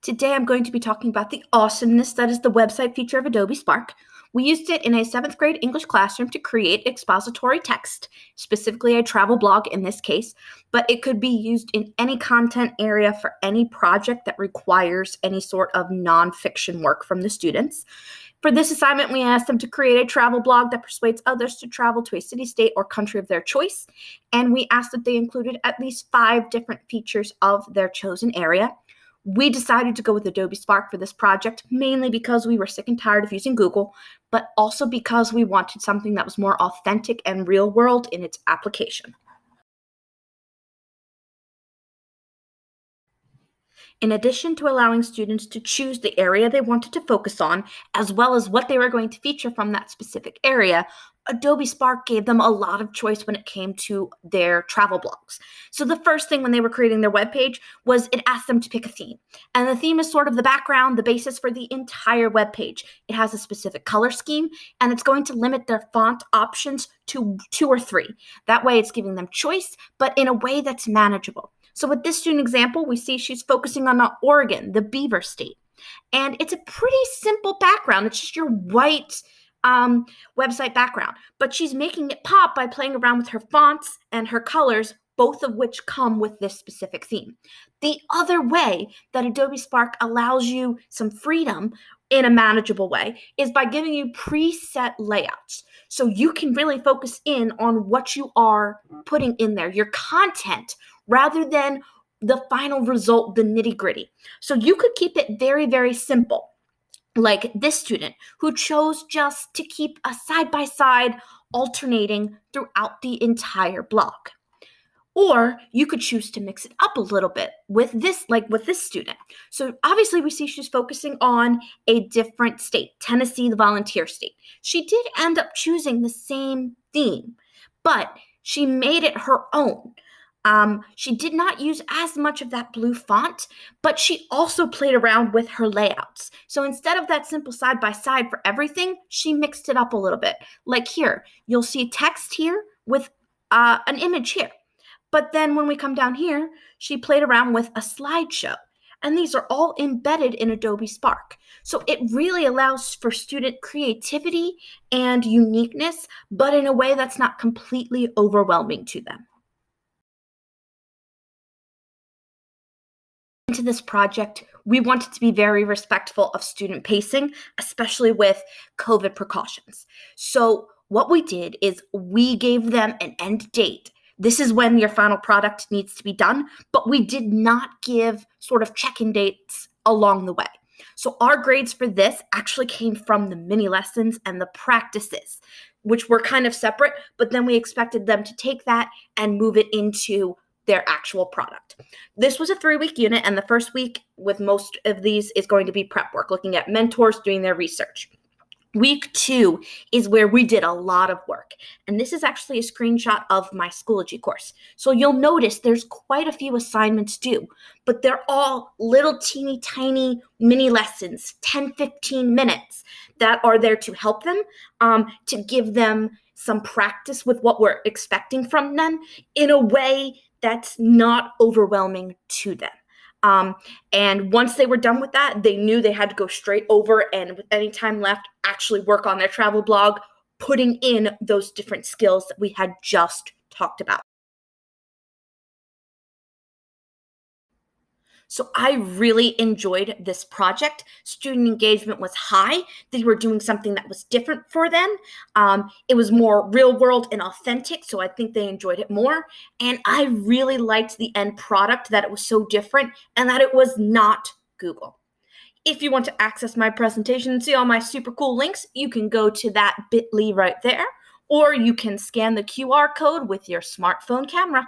Today I'm going to be talking about the awesomeness that is the website feature of Adobe Spark. We used it in a 7th grade English classroom to create expository text, specifically a travel blog in this case, but it could be used in any content area for any project that requires any sort of nonfiction work from the students. For this assignment, we asked them to create a travel blog that persuades others to travel to a city, state, or country of their choice, and we asked that they included at least 5 different features of their chosen area. We decided to go with Adobe Spark for this project, mainly because we were sick and tired of using Google, but also because we wanted something that was more authentic and real world in its application. In addition to allowing students to choose the area they wanted to focus on, as well as what they were going to feature from that specific area, Adobe Spark gave them a lot of choice when it came to their travel blogs. So the first thing when they were creating their webpage was it asked them to pick a theme. And the theme is sort of the background, the basis for the entire webpage. It has a specific color scheme, and it's going to limit their font options to 2 or 3. That way it's giving them choice, but in a way that's manageable. So with this student example, we see she's focusing on Oregon, the beaver state. And it's a pretty simple background. It's just your white website background. But she's making it pop by playing around with her fonts and her colors, both of which come with this specific theme. The other way that Adobe Spark allows you some freedom in a manageable way is by giving you preset layouts. So you can really focus in on what you are putting in there, your content, rather than the final result, the nitty-gritty. So you could keep it very, very simple, like this student who chose just to keep a side-by-side alternating throughout the entire blog. Or you could choose to mix it up a little bit with this, like with this student. So obviously we see she's focusing on a different state, Tennessee, the volunteer state. She did end up choosing the same theme, but she made it her own. She did not use as much of that blue font, but she also played around with her layouts. So instead of that simple side-by-side for everything, she mixed it up a little bit. Like here, you'll see text here with an image here. But then when we come down here, she played around with a slideshow. And these are all embedded in Adobe Spark. So it really allows for student creativity and uniqueness, but in a way that's not completely overwhelming to them. Into this project, we wanted to be very respectful of student pacing, especially with COVID precautions. So what we did is we gave them an end date. This is when your final product needs to be done, but we did not give sort of check-in dates along the way. So our grades for this actually came from the mini lessons and the practices, which were kind of separate, but then we expected them to take that and move it into their actual product. This was a 3-week unit, and the first week with most of these is going to be prep work, looking at mentors doing their research. Week 2 is where we did a lot of work, and this is actually a screenshot of my Schoology course. So you'll notice there's quite a few assignments due, but they're all little teeny tiny mini lessons, 10-15 minutes, that are there to help them, to give them some practice with what we're expecting from them in a way that's not overwhelming to them. And once they were done with that, they knew they had to go straight over and with any time left, actually work on their travel blog, putting in those different skills that we had just talked about. So I really enjoyed this project. Student engagement was high. They were doing something that was different for them. It was more real world and authentic, so I think they enjoyed it more. And I really liked the end product, that it was so different and that it was not Google. If you want to access my presentation and see all my super cool links, you can go to that bit.ly right there, or you can scan the QR code with your smartphone camera.